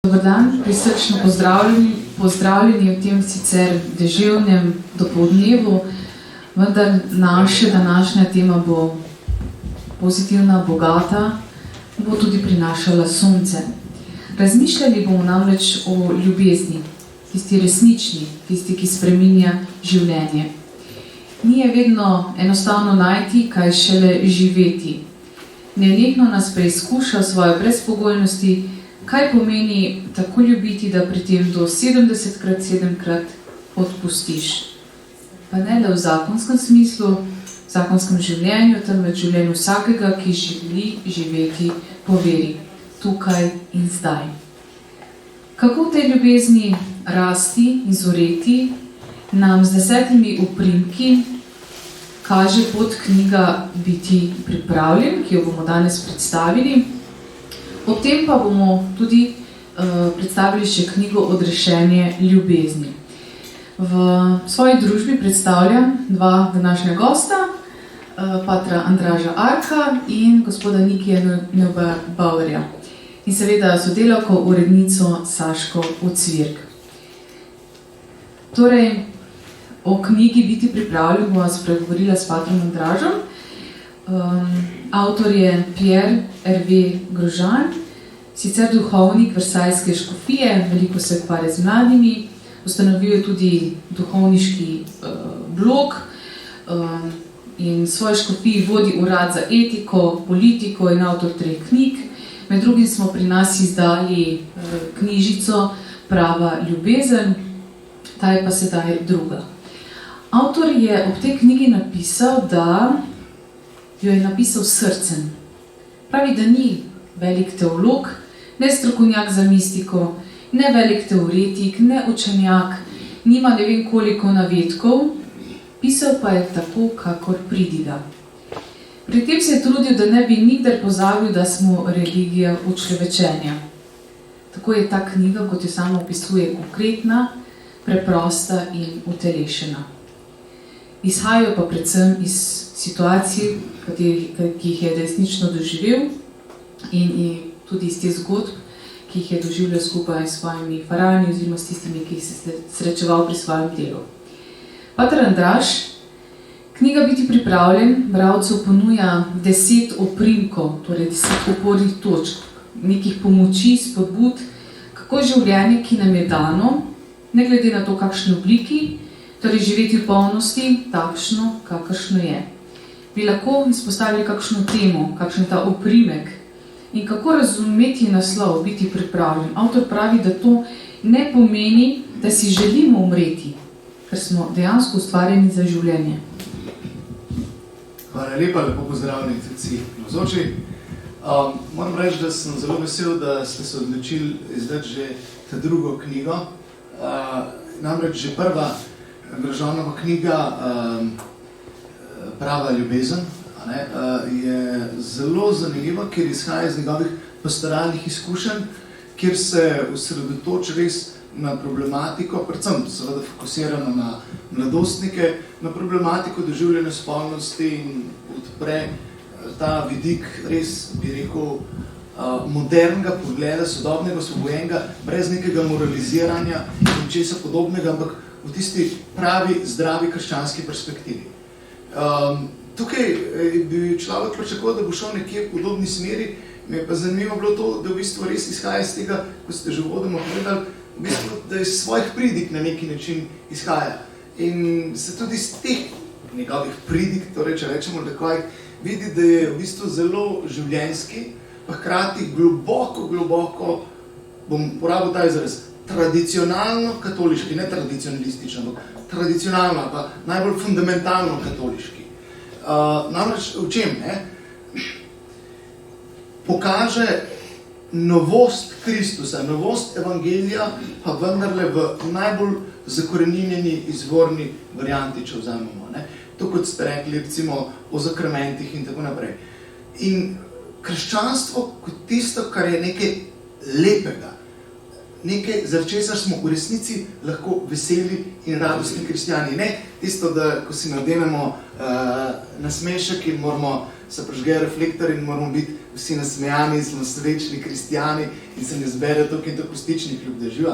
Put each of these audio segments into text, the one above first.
Dobar dan, prisrčno pozdravljeni v tem sicer deževnem dopoldnevu, vendar naša današnja tema bo pozitivna, bogata, bo tudi prinašala sonce. Razmišljali bomo namreč o ljubezni, tisti resnični, tisti, ki spreminja življenje. Ni je vedno enostavno najti, kaj šele živeti. Nenehno nas preizkuša svoje brezpogojnosti, kaj pomeni tako ljubiti, da pri tem do 70krat, 7krat odpustiš. Pa ne le v zakonskem smislu, v zakonskem življenju, temveč življenju vsakega, ki želi živeti po veri, tukaj in zdaj. Kako v tej ljubezni rasti in zoreti, nam z 10 oprimki kaže podknjiga Biti pripravljen, ki jo bomo danes predstavili. Ob tem pa bomo tudi predstavili še knjigo Odrešenje ljubezni. V svoji družbi predstavljam dva današnja gosta, patra Andraža Arka in gospoda Nikija Neubauerja. In seveda sodelavko, urednico Saško Ocvirk. Torej, o knjigi Biti pripravljen bom spregovorila s patrom Andražem. Avtor je Pierre Hervé Grosjean, sicer duhovnik Versajske škofije, veliko se ukvarja z mladimi, ustanovil je tudi duhovniški blog in svoj škofiji vodi urad za etiko, politiko in avtor 3 knjig. Med drugim smo pri nas izdali knjižico Prava ljubezen, ta je pa sedaj druga. Avtor je ob tej knjigi napisal, da jo je napisal s srcem. Pravi, da ni velik teolog, ne strokovnjak za mistiko, ne velik teoretik, ne učenjak, nima ne vem koliko navedkov, pisal pa je tako, kakor pridiga. Pri tem se je trudil, da ne bi nikdar pozabil, da smo religija učlovečenja. Tako je ta knjiga, kot jo sama opisuje, konkretna, preprosta in utelešena. Izhajajo pa predvsem iz situacij, ki jih je resnično doživel in tudi iz teh zgodb, ki jih je doživljal skupaj s svojimi farani oziroma s tistimi, ki se srečeval pri svojem delu. Pater Andraž, knjiga Biti pripravljen bralcu ponuja 10 oprimkov, torej 10 opornih točk, nekih pomoči, spodbud, kako življenje, ki nam je dano, ne glede na to, kakšne obliki, torej živeti v polnosti, takšno, kakršno je. Bi lahko izpostavili kakšno temo, kakšen ta oprimek in kako razumeti naslov Biti pripravljen. Avtor pravi, da to ne pomeni, da si želimo umreti, ker smo dejansko ustvarjeni za življenje. Hvala lepa, lepo pozdravljeni vsi navzoči. Moram reči, da sem zelo vesel, da ste se odločili izdati že ta drugo knjigo. Namreč že prva Grosjeanova knjiga Prava ljubezen je zelo zanimiva, ker izhaja iz njegovih pastoralnih izkušenj, kjer se osredotoči res na problematiko, predvsem seveda fokusirano na mladostnike, na problematiko doživljanja spolnosti in odpre ta vidik res, bi rekel, modernega pogleda, sodobnega, osvobojenega, brez nekega moraliziranja in česa podobnega, ampak v tisti pravi, zdravi krščanski perspektivi. Tukaj bi človek pričakoval, da bo šel nekje v podobni smeri, mi je pa zanimivo bilo to, da v bistvu res izhaja iz tega, ko ste že uvodoma povedali, v bistvu, da iz svojih pridik na neki način izhaja. In se tudi iz teh njegovih pridik, torej, če rečemo takoj, vidi, da je v bistvu zelo življenjski, pa hkrati globoko, bom porabil ta izraz, tradicionalno katoliški, ne tradicionalistično, ampak tradicionalno, pa najbolj fundamentalno katoliški. Namreč v čem? Pokaže novost Kristusa, novost evangelija, pa vendarle v najbolj zakoreninjeni izvorni varianti, če vzamemo. To, kot ste rekli, recimo o zakramentih in tako naprej. In krščanstvo kot tisto, kar je nekaj lepega, nekaj, zaradi česar smo v resnici lahko veseli in radostni kristjani. Ne tisto, da ko si nadenemo nasmešek in moramo se prižge reflektor in moramo biti vsi nasmejani, smo srečni kristijani in se ne zbere toliko in tako stičnih ljubdežju,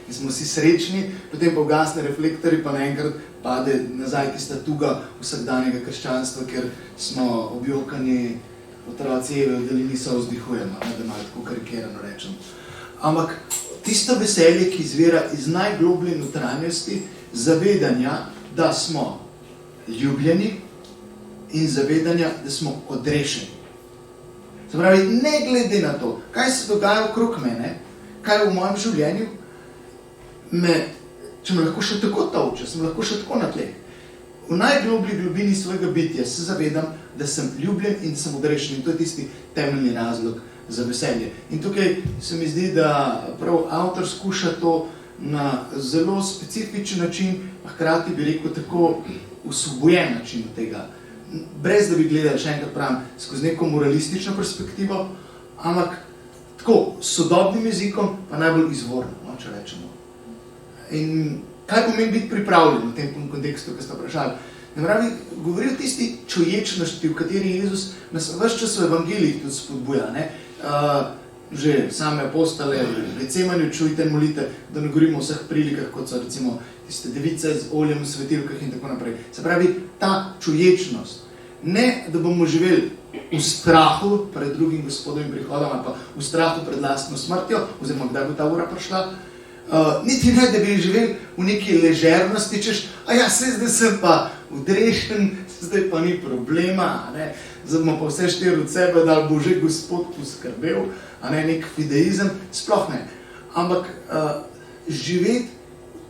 in smo vsi srečni, potem pa ugasne reflektorji, pa naenkrat pade nazaj tista tuga vsakdanjega krščanstva, ker smo objokani otroci Eve, da niso vzdihujemo, da malo tako karikirano rečem. Ampak tisto veselje, ki izvira iz najgloblje notranjosti, zavedanja, da smo ljubljeni in zavedanja, da smo odrešeni. Se pravi, ne glede na to, kaj se dogaja okrog mene, kaj v mojem življenju, če me lahko še tako tolče, sem lahko še tako na tleh. V najgloblji globini svojega bitja se zavedam, da sem ljubljen in da sem odrešen. In to je tisti temeljni razlog za veselje. In tukaj se mi zdi, da prav avtor skuša to na zelo specifičen način, pa hkrati bi rekel tako osvobojen način od tega. Brez da bi gledali, še enkrat pravim, skozi neko moralistično perspektivo, ampak tako, s sodobnim jezikom, pa najbolj izvorno, če rečemo. In kaj pomeni biti pripravljen v tem kontekstu, ki ste vprašali? Nameravi, govori o tisti čuječnosti, v kateri Jezus nas ves čas v evangeliji tudi spodbuja. Že same apostole v Gecemanju čujte in molite, da ne govorimo o vseh prilikah, kot so recimo tiste device z oljem v svetilkah in tako naprej. Se pravi, ta čuječnost. Ne, da bomo živeli v strahu pred drugim gospodovim prihodom ali pa v strahu pred lastno smrtjo, oziroma kdaj bo ta ura prišla, niti ne, da bi živeli v neki ležernosti, češ, zdaj sem pa odrešen, zdaj pa ni problema, zdaj bomo pa vse štiri od sebe, da bo že Gospod poskrbel, nek fideizem, sploh ne. Ampak živeti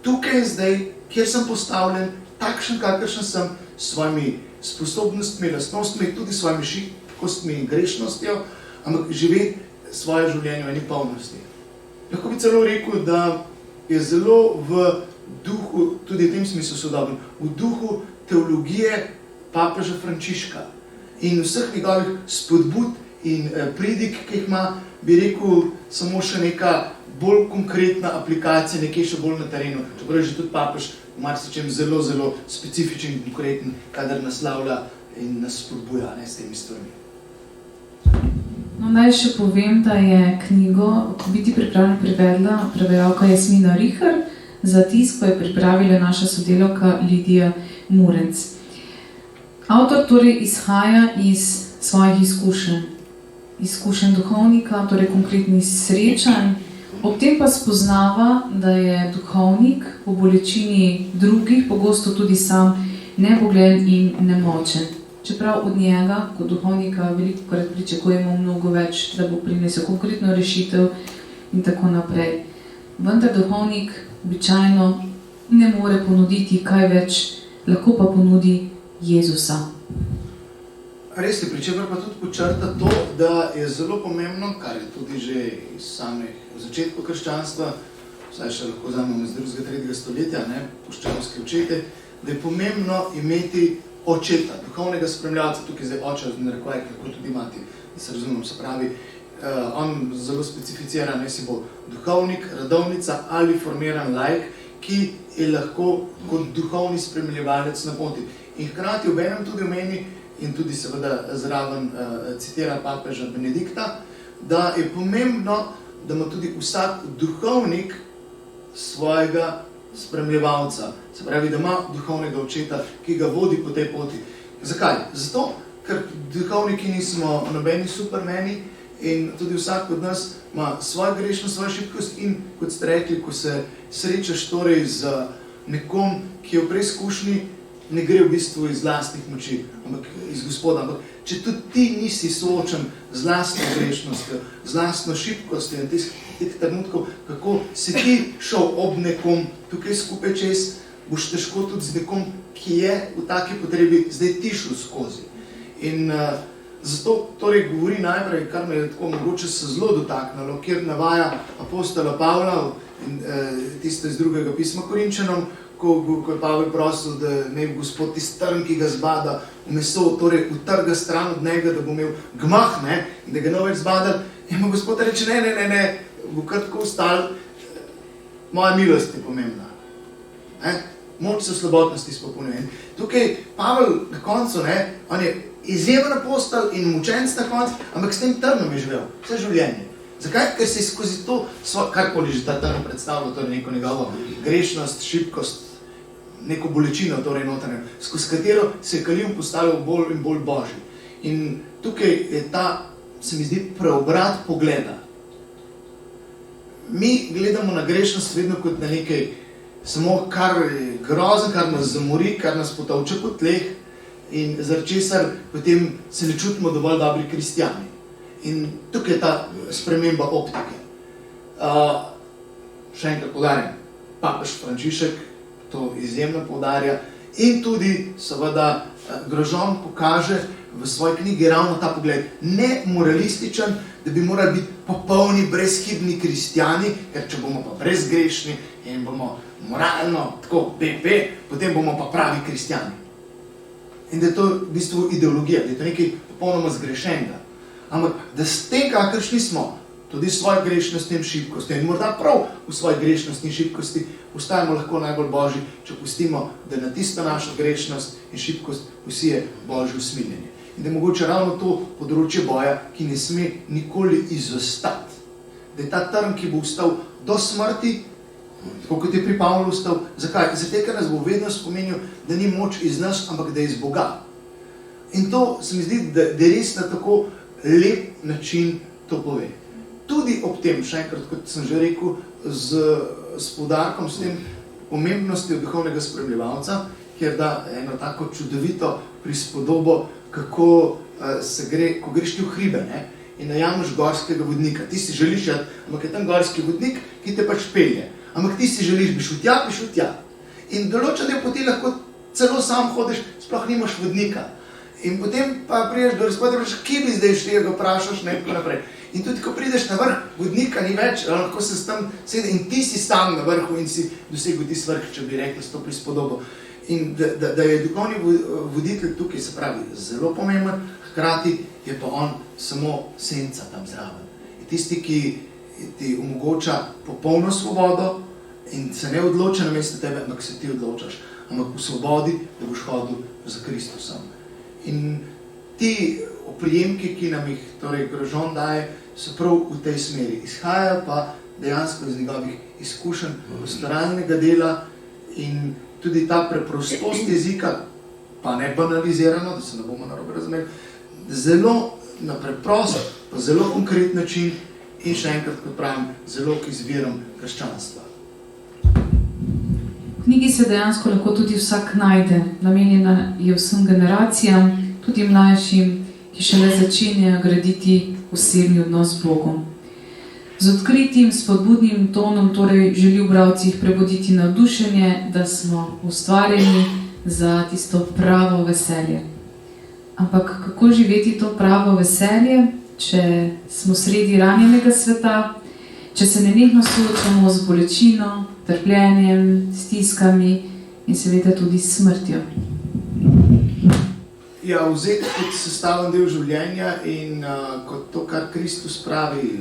tukaj in zdaj, kjer sem postavljen, takšen, kakršen sem, s svojimi sposobnostmi, lastnostmi, tudi s svojimi šibkostmi in grešnostjo, ampak živeti svoje življenje v eni polnosti. Lahko bi celo rekel, da je zelo v duhu, tudi v tem smislu sodoben, v duhu teologije papeža Frančiška in vseh njegovih spodbud in pridik, ki jih ima, bi rekel, samo še neka bolj konkretna aplikacija, nekje še bolj na terenu. Čeprav je že tudi papež v marsičem zelo, zelo specifičen in konkreten, kadar naslavlja in nas spodbuja s temi stvarmi. No, naj še povem, da je knjigo Biti pripravljen prevedla prevajalka Jasmina Rihar, za tisk pa je pripravila naša sodelavka Lidija Murenc. Avtor torej izhaja iz svojih izkušenj duhovnika, torej konkretnih srečanj, ob tem pa spoznava, da je duhovnik po bolečini drugih pogosto tudi sam nebogljen in nemočen. Čeprav od njega, kot duhovnika, velikokrat pričakujemo mnogo več, da bo prinesel konkretno rešitev in tako naprej. Vendar duhovnik običajno ne more ponuditi kaj več, lahko pa ponudi Jezusa. Res je, pri čemer pa tudi počrta to, da je zelo pomembno, kar je tudi že iz samih začetkov krščanstva, vsaj še lahko vzamemo iz 2. 3. stoletja, puščavske očete, da je pomembno imeti očeta, duhovnega spremljalca, tukaj zdaj oče, narekovaj, kako tudi imati, da se razumem, se pravi, on zelo specificira, si bo duhovnik, radovnica ali formiran laik, ki je lahko kot duhovni spremljevalec na poti. In hkrati obenem tudi omeni, in tudi seveda zraven citira papeža Benedikta, da je pomembno, da ima tudi vsak duhovnik svojega spremljevalca. Se pravi, da ima duhovnega očeta, ki ga vodi po tej poti. Zakaj? Zato, ker duhovniki nismo nobeni supermeni in tudi vsak od nas ima svojo grešnost, svojo šibkost in, kot ste rekli, ko se srečaš torej z nekom, ki je v preizkušnji, ne gre v bistvu iz lastnih moči, ampak iz Gospoda. Ampak če tudi ti nisi soočen z lastno grešnostjo, z lastno šibkostjo in teh trenutkov, kako si ti šel ob nekom tukaj skupaj čez, boš težko tudi z nekom, ki je v taki potrebi, zdaj ti šel skozi. In zato torej govori najprej, kar me je tako mogoče se zelo dotaknilo, kjer navaja apostola Pavla in tisto iz 2. pisma Korinčanom, ko je Pavel prosil, da ne bi Gospod tisti trn, ki ga zbada v meso, torej utrga stran od njega, da bo imel gmah, in da ga ne več zbadal. In mu Gospod reče, ne, bo kar tako ustal, moja milost je pomembna. Moč se v slobodnosti izpopolnjuje. Tukaj Pavel na koncu, on je izjemen apostol in mučenec na koncu, ampak s tem trnom je živel vse življenje. Zakaj? Ker se je skozi to, karkoli že ta trn predstavlja, torej neko njegovo grešnost, šibkost, neko bolečino, torej notranjo, skozi katero se je Kalin postavil bolj in bolj božji. In tukaj je ta, se mi zdi, preobrat pogleda. Mi gledamo na grešnost vedno kot na nekaj, samo kar je grozen, kar nas zamori, kar nas potavče po tleh in zaradi česar potem se ne čutimo dovolj dobri kristjani. In tukaj je ta sprememba optike. Še enkrat poudarjam, papež Frančišek to izjemno poudarja in tudi seveda Grožon pokaže v svoji knjigi ravno ta pogled, ne moralističen, da bi morali biti popolni, brezhibni kristjani, ker če bomo pa brezgrešni in bomo moralno tako potem bomo pa pravi kristjani. In da je to v bistvu ideologija, da je to nekaj popolnoma zgrešenega. Ampak da s tem, kakršni smo, tudi svojo grešnost in šibkost, in morda prav v svoji grešnosti in šibkosti postajamo lahko najbolj božji, če pustimo, da na tisto našo grešnost in šibkost vsi je božje usmiljenje. In da je mogoče ravno to področje boja, ki ne sme nikoli izostati. Da je ta trn, ki bo ostal do smrti, tako kot je pri Pavlu ostal. Zakaj? Zato, ker nas bo vedno spomenil, da ni moč iz nas, ampak da je iz Boga. In to se mi zdi, da je res na tako lep način to pove. Tudi ob tem, še enkrat, kot sem že rekel, s poudarkom, s tem pomembnosti duhovnega spremljevalca, kjer da eno tako čudovito prispodobo, kako se gre, ko greš ti v hribe, ne? In najameš gorskega vodnika. Ti si želiš, ampak je tam gorski vodnik, ki te pač pelje. Ampak ti si želiš, bi šel tja. In določene poti lahko celo sam hodiš, sploh nimaš vodnika. In potem pa prideš do Gospoda, kje bi zdaj šli, ga vprašaš, ne, in naprej. In tudi, ko prideš na vrh, vodnika ni več, lahko se tam sedi in ti si tam na vrhu in si dosegel ti vrh, če bi rekli s to prispodobo. In da je duhovni voditelj tukaj, se pravi, zelo pomemben, hkrati je pa on samo senca tam zraven. Je tisti, ki ti omogoča popolno svobodo in se ne odloča namesto tebe, ampak se ti odločaš. Ampak v svobodi, da boš hodil za Kristusom. In ti oprijemki, ki nam jih torej Grožon daje, so prav v tej smeri. Izhajajo pa dejansko iz njegovih izkušenj pastoralnega dela in tudi ta preprostost jezika, pa ne banalizirano, da se ne bomo narobe razumeli, zelo na preprost, pa zelo konkret način in še enkrat, kot pravim, zelo k izvirom krščanstva. V knjigi se dejansko lahko tudi vsak najde, namenjena je vsem generacijam, tudi mlajšim, ki šele začenjajo graditi osebni odnos z Bogom. Z odkritim, spodbudnim tonom torej želi v bralcih prebuditi navdušenje, da smo ustvarjeni za tisto pravo veselje. Ampak kako živeti to pravo veselje, če smo sredi ranjenega sveta, če se nenehno soočamo z bolečino, trpljenjem, stiskami in seveda tudi smrtjo. Ja, vzeti kot sestaven del življenja in kot to, kar Kristus pravi,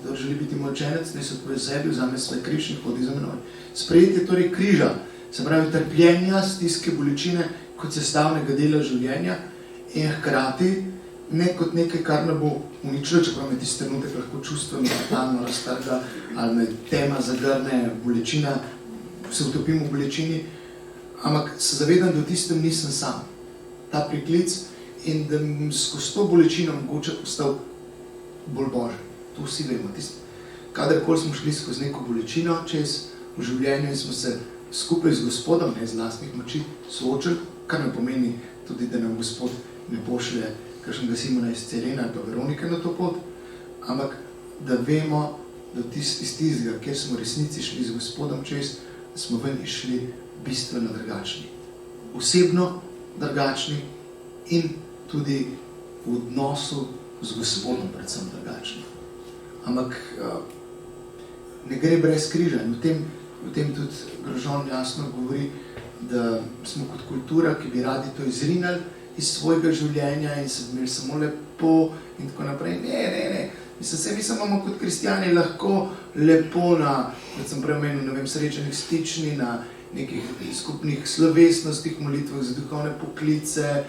da želi biti močenec, ne se odpove sebi, vzame svoj križ in hodi za menoj. Sprejeti torej križa, se pravi trpljenja, stiske, bolečine kot sestavnega dela življenja in hkrati ne kot nekaj, kar ne bo uničilo, čeprav me tisti trenutek lahko čustveno, totalno raztrga ali me tema zagrne, bolečina, se utopim v bolečini, ampak se zavedam, da v tistem nisem sam. Ta priklic in da skozi to bolečino mogoče postal bolj božji. To vsi vemo. Kadarkoli smo šli skozi neko bolečino čez v življenju in smo se skupaj z Gospodom, ne z lastnih moči, soočili, kar ne pomeni tudi, da nam Gospod ne pošlje kakšnega Simona iz Cirena ali pa Veronike na to pot, ampak da vemo, da iz tistega, kjer smo v resnici šli z Gospodom čez, smo ven išli bistveno drugačni. Osebno drugačni in tudi v odnosu z Gospodom predvsem drugačni. Ampak ne gre brez križa in v tem tudi Grožon jasno govori, da smo kot kultura, ki bi radi to izrinali iz svojega življenja in se imeli samo lepo in tako naprej. Ne. Mislim, mi samo kot kristjani lahko lepo na, kot sem prej omenil, srečanih stični, na nekih skupnih slovesnostih, molitvah za duhovne poklice,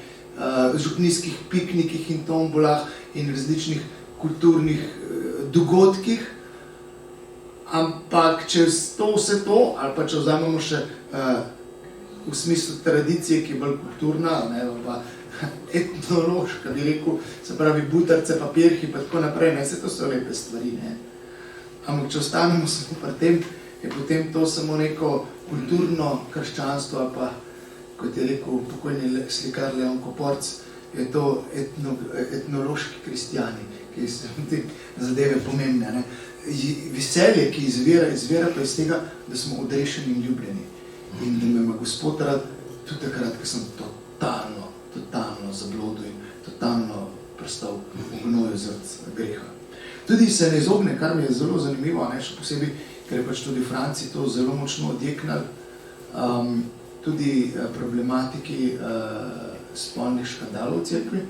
župnijskih piknikih in tombolah in različnih kulturnih dogodkih. Ampak čez to vse to, ali pa če vzamemo še v smislu tradicije, ki je bolj kulturna, ne, pa etnološka, bi rekel, se pravi butarce, papirhi, pa tako naprej, ne, vse to so lepe stvari, ne. Ampak če ostanemo samo pri tem, je potem to samo neko kulturno krščanstvo, ali pa, kot je rekel pokojni slikar Leon Koporc, je to etnološki kristjani, ki so te zadeve pomembne, ne. Veselje, ki izvira pa iz tega, da smo odrešeni in ljubljeni. In da me ima Gospod rad tudi takrat, ko sem totalno zablodil in totalno prestal v gnoju zaradi greha. Tudi se ne izogne, kar mi je zelo zanimivo, ne, še posebej, ker je pač tudi v Franciji to zelo močno odjeknal, tudi problematiki spolnih škandalov v cerkvi,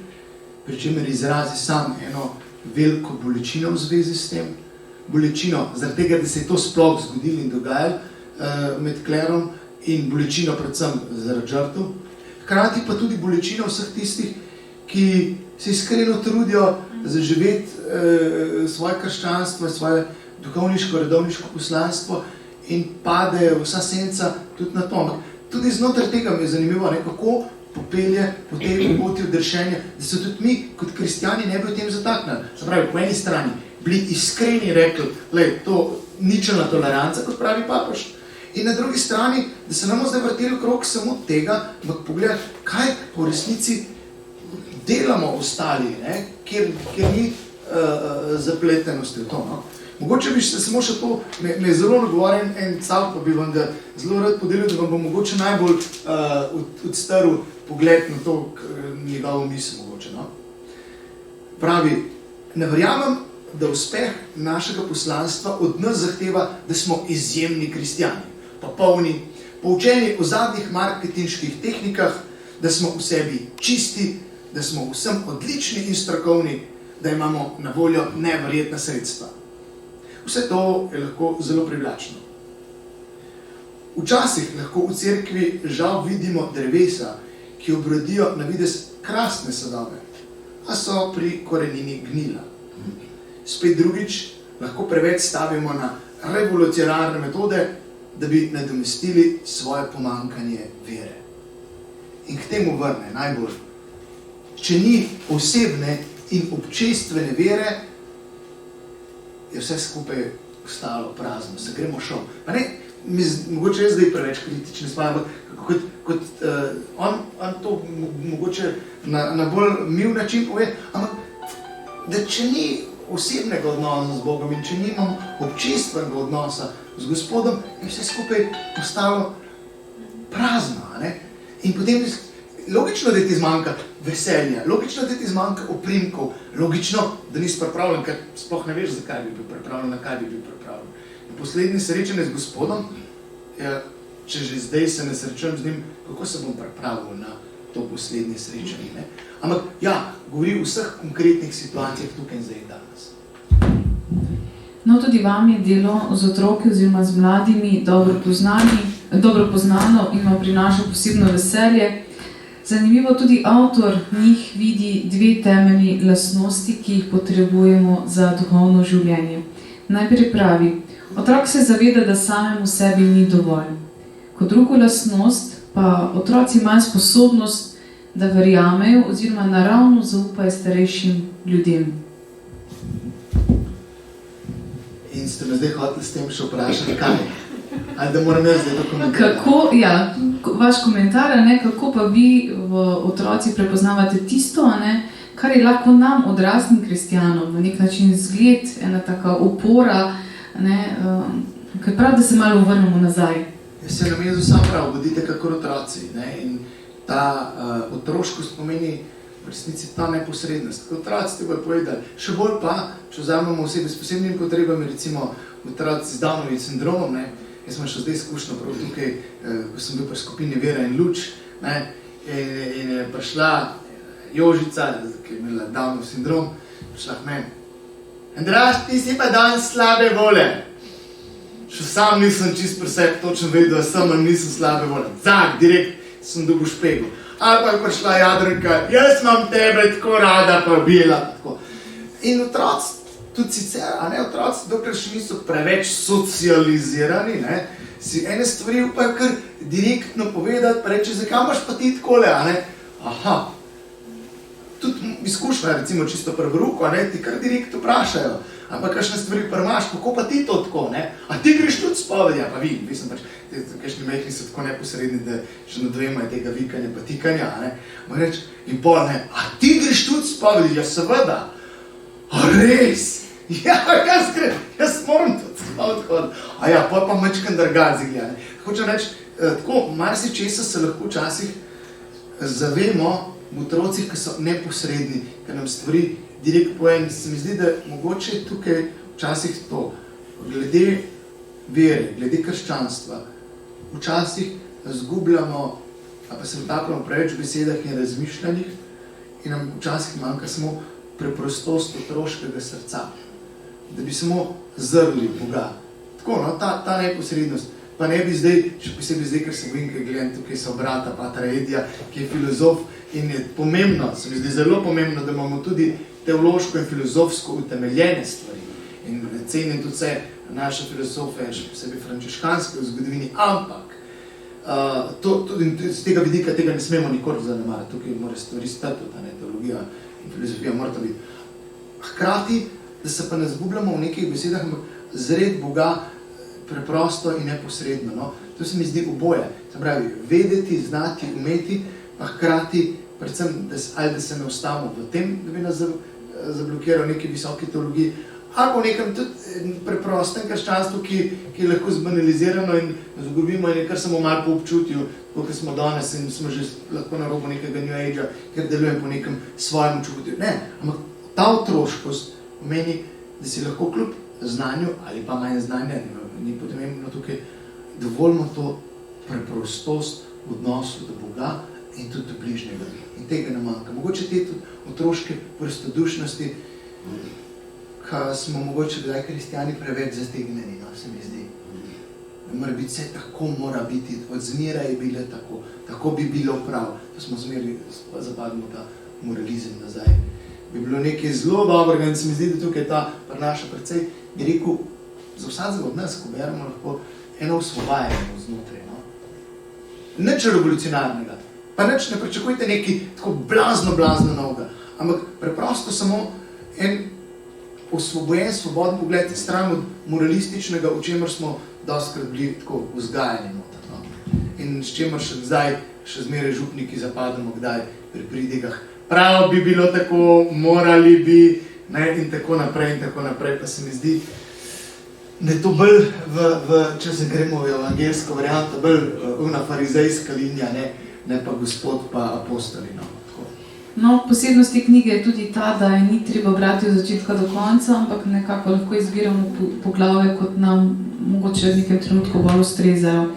pri čemer izrazi sam eno veliko bolečino v zvezi s tem, bolečino zaradi tega, da se je to sploh zgodilo in dogajalo med klerom, in bolečino predvsem zaradi žrtev. Hkrati pa tudi bolečino vseh tistih, ki se iskreno trudijo zaživeti svoje krščanstvo, svoje duhovniško, redovniško poslanstvo in padejo vsa senca tudi na to. Tudi znotraj tega mi je zanimivo, ne, kako popelje po tej poti odrešenja, da se tudi mi kot kristjani ne bi o tem zataknili. Se pravi, po eni strani bili iskreni, rekli, to ničelna toleranca, kot pravi papež, in na drugi strani, da se nam zdaj vrteli okrog samo tega, ampak pogledati, kaj po resnici delamo ostali, ne, kjer ni zapletenosti v to. No. Mogoče bi se samo še to, me je zelo nagovoren en cav, pa bi vam ga zelo rad podelil, da vam bo mogoče najbolj odstrl pogled na to njegovo misel mogoče. No. Pravi, ne verjamem, da uspeh našega poslanstva od nas zahteva, da smo izjemni kristjani, popolni, poučeni o zadnjih marketinških tehnikah, da smo v sebi čisti, da smo vsem odlični in strokovni, da imamo na voljo neverjetna sredstva. Vse to je lahko zelo privlačno. Včasih lahko v cerkvi žal vidimo drevesa, ki obrodijo na videz krasne sadove, a so pri korenini gnila. Spet drugič lahko preveč stavimo na revolucionarne metode, da bi nadomestili svoje pomanjkanje vere. In k temu vrne najbolj. Če ni osebne in občestvene vere, je vse skupaj ostalo prazno, se gremo šel. Pa ne, mogoče je zdaj preveč kritične stvari, kot on to mogoče na bolj mil način pove, ampak da če ni osebnega odnosa z Bogom in če nimam občestvenega odnosa z Gospodom, je vse skupaj ostalo prazno. Ne? In potem logično, da ti zmanjka veselja, logično, da ti zmanjka oprimkov, logično, da nisi pripravljen, ker sploh ne veš, zakaj bi bil pripravljen, na kaj bi bil pripravljen. In poslednje srečanje z Gospodom, če že zdaj se ne srečujem z njim, kako se bom pripravil na to poslednje srečanje. Ne? Ampak ja, govori o vseh konkretnih situacijah tukaj in zdaj danes. No, tudi vam je delo z otroki oziroma z mladimi dobro poznano in vam prinaša posebno veselje. Zanimivo, tudi avtor njih vidi dve temeljni lastnosti, ki jih potrebujemo za duhovno življenje. Najprej pravi, otrok se zaveda, da samemu sebi ni dovolj. Kot drugo lastnost pa otroci imajo sposobnost, da verjamejo oziroma naravno zaupajo starejšim ljudem. In ste me zdaj hoteli s tem še vprašati, kaj? Ali da moram jaz zdaj to komentirati? Kako, ja, vaš komentar, ne, kako pa vi v otroci prepoznavate tisto, ne, kar je lahko nam, odraslim kristjanom, na nek način zgled, ena taka opora, ne, ker prav, da se malo vrnemo nazaj. Jaz se nam Jezus sam prav, bodite kakor otroci, ne, in ta otroškost pomeni v resnici ta neposrednost. Otroci te bojo povedali, še bolj pa, če vzamemo osebe s posebnimi potrebami, recimo otroci z Downovim sindromom, ne, jaz sem še zdaj izkušnjo prav tukaj, ko sem bil pri skupini Vera in Luč, ne, in je prišla Jožica, ki je imela Downov sindrom, prišla k meni. Andraž, ti si pa danes slabe vole. Še sam nisem čist pri sebi točno vedel, da sem, ali nisem slabe vole. Zak, direkt sem dobil špego. ali pa je prišla Jadranka, jaz imam tebe tako rada, pa bila. Tako. In otroci, tudi sicer, a ne, otroci, dokler še niso preveč socializirani, ne, si ene stvari upajo kar direktno povedati, pa reče, zakaj imaš pa ti takole, a ne? Aha. Tudi izkušnja, recimo čisto prvruko, a ne, ti kar direktno vprašajo, ampak kakšne stvari premaš, kako pa ti to tako, ne? A ti greš tudi spovedi, pa vi, mislim pač, kakšni mehni so tako neposredni, da še na dvema je tega vikanja pa tikanja, a ne? Ma reč, in pol, ne, a ti greš tudi spovedi, ja seveda, a res? Ja, jaz moram tudi spovedi hoditi, a ja, pol pa mačkan drgazi gleda, ne? Hočem reči, tako, marsičesa se lahko včasih zavemo v otrocih, ki so neposredni, ker nam stvari direkt povem. Se mi zdi, da mogoče tukaj včasih to, glede vere, glede krščanstva, včasih zgubljamo, pa se vtapljamo preveč v besedah in razmišljanjih in nam včasih manjka samo preprostost otroškega srca, da bi samo zrli Boga. Tako, no, ta neposrednost. Pa ne bi zdaj, še posebej zdaj, ker se bojim, ker gledam tukaj so brata Patra Edija, ki je filozof in je pomembno, se mi zdi zelo pomembno, da imamo tudi teološko in filozofsko utemeljene stvari. In cenim tudi vse naše filozofe, še posebej frančiškanske v zgodovini, ampak tudi z tega vidika tega ne smemo nikoli zanemariti. Tukaj mora stvari stati, ta teologija in filozofija morata biti. Hkrati, da se pa ne zgubljamo v nekih besedah, ampak zred Boga preprosto in neposredno. No? To se mi zdi oboje. Se pravi, vedeti, znati, umeti, pa hkrati, predvsem, da se ne ustavimo v tem, da bi nas zablokiral v neki visoki teologiji, ali v nekem tudi preprostem krščanstvu, ki je lahko zbanalizirano in zgubimo in je kar samo malo po občutju, kot smo danes in smo že lahko na robu nekega New Age-a, ker delujem po nekem svojem občutju. Ne, ampak ta otroškost pomeni, da si lahko kljub znanju ali pa manj znanja, ni pomembno tukaj, dovoljmo to preprostost v odnosu do Boga in tudi do bližnjega. In tega nam manjka. Mogoče te tudi otroške prostodušnosti, ki smo mogoče bili kristjani preveč zategnjeni, no, se mi zdi. Mora biti vse tako, mora biti, od zmeraj je bilo tako, tako bi bilo prav. To smo zmeraj zapadimo ta moralizem nazaj. Bi bilo nekaj zelo dobrega in se mi zdi, da tukaj ta prinaša precej, bi rekel, za vsakega od nas, ko beremo, lahko eno osvobajanje znotraj. No? Nič revolucionarnega, pa nič ne pričakujte nekaj tako blazno novega, ampak preprosto samo en osvobojen, svoboden pogled stran od moralističnega, o čemer smo dostikrat bili tako vzgajani noter. No? In s čemer še zdaj, še zmeraj župniki zapadamo, kdaj pri pridigah. Prav bi bilo tako, morali bi, ne, in tako naprej, pa se mi zdi, da je to bolj, če se gremo v evangelsko varianto, bolj una farizejska linija, ne pa Gospod pa apostoli. No, posebnost te knjige je tudi ta, da je ni treba brati od začetka do konca, ampak nekako lahko izbiramo poglavje, kot nam mogoče v nekem trenutku bolj ustrezajo.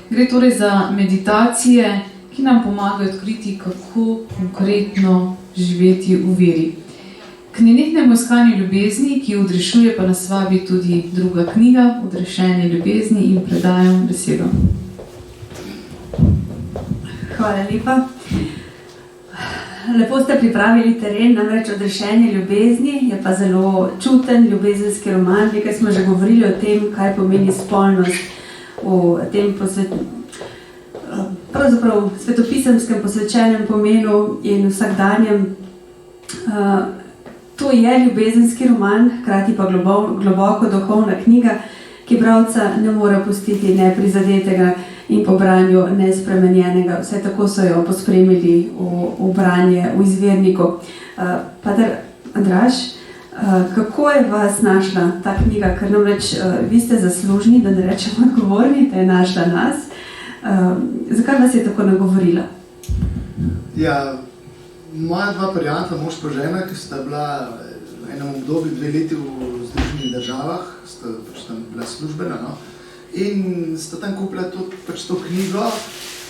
Gre torej za meditacije, ki nam pomagajo odkriti, kako konkretno živeti v veri. K nenehnemu iskanju ljubezni, ki odrešuje, pa nas vabi tudi druga knjiga, Odrešenje ljubezni, in predajam besedo. Hvala lepa. Lepo ste pripravili teren, namreč Odrešenje ljubezni je pa zelo čuten ljubezenski roman, nekaj smo že govorili o tem, kaj pomeni spolnost v tem pravzaprav svetopisemskem posvečenem pomenu in vsakdanjem. To je ljubezenski roman, hkrati pa globoko duhovna knjiga, ki bralca ne more pustiti neprizadetega in po branju nespremenjenega. Vse tako so jo pospremili v branje v izvirniku. Pater Andraž, kako je vas našla ta knjiga? Ker namreč vi ste zaslužni, da ne rečem odgovorni, da je našla nas. Zakaj vas je tako nagovorila? Ja, moja dva prijatelja, mož pa žena, ki sta bila v enem obdobju 2 leti v Združenih državah, sta pač tam bila službena, no? In sta tam kupila pač to knjigo.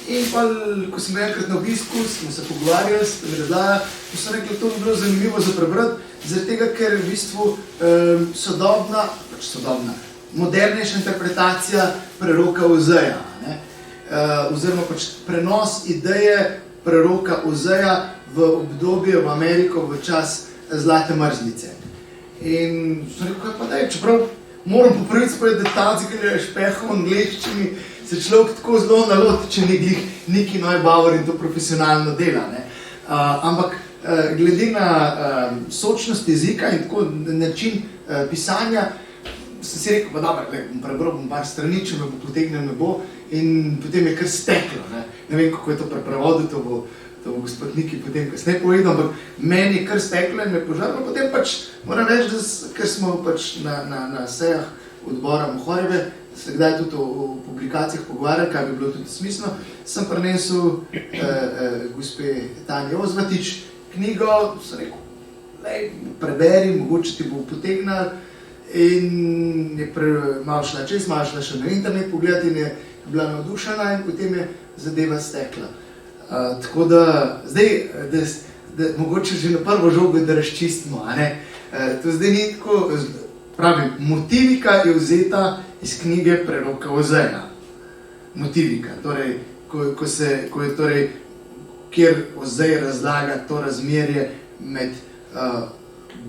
In pa, ko sem enkrat na obisku, smo se pogovarjali, sta mi razlagali, ko sem rekli, to bi bilo zanimivo za prebrati, zaradi tega, ker v bistvu sodobna, modernejša interpretacija preroka Ozeja, oziroma pač prenos ideje preroka Ozeja v obdobje v Ameriko v čas Zlate mrzlice. In sem rekel, kaj pa daj, čeprav moram po prvič povedati, da ta zikaj špeha v angleščini se človek tako zelo naloti, če neki Neubauer in to profesionalno dela. Ne? Ampak glede na sočnost jezika in tako način pisanja, sem si rekel, pa dobro, prebral bom par strani, če me bo potegnil ne bo, in potem je kar steklo. Ne vem, kako je to preprevodil, to bo gospod Niki potem kasneje povedal, ampak meni je kar steklo in me požarilo. Potem pač moram reči, ker smo pač na sejah odbora Mohorjeve, se kdaj tudi o publikacijah pogovarjali, kaj bi bilo tudi smiselno, sem prinesel gospe Tanje Ozvatič knjigo, sem rekel, preberi, mogoče ti bo potegnal, in je malo šla čez, malo šla še na internet pogledati in je bila navdušena in potem je zadeva stekla. Tako da, zdaj, da mogoče že na prvo žogo, da razčistimo, a ne? To zdaj ni tako, pravim, motivika je vzeta iz knjige preroka Ozeja. Motivika, torej, kjer Ozej razlaga to razmerje med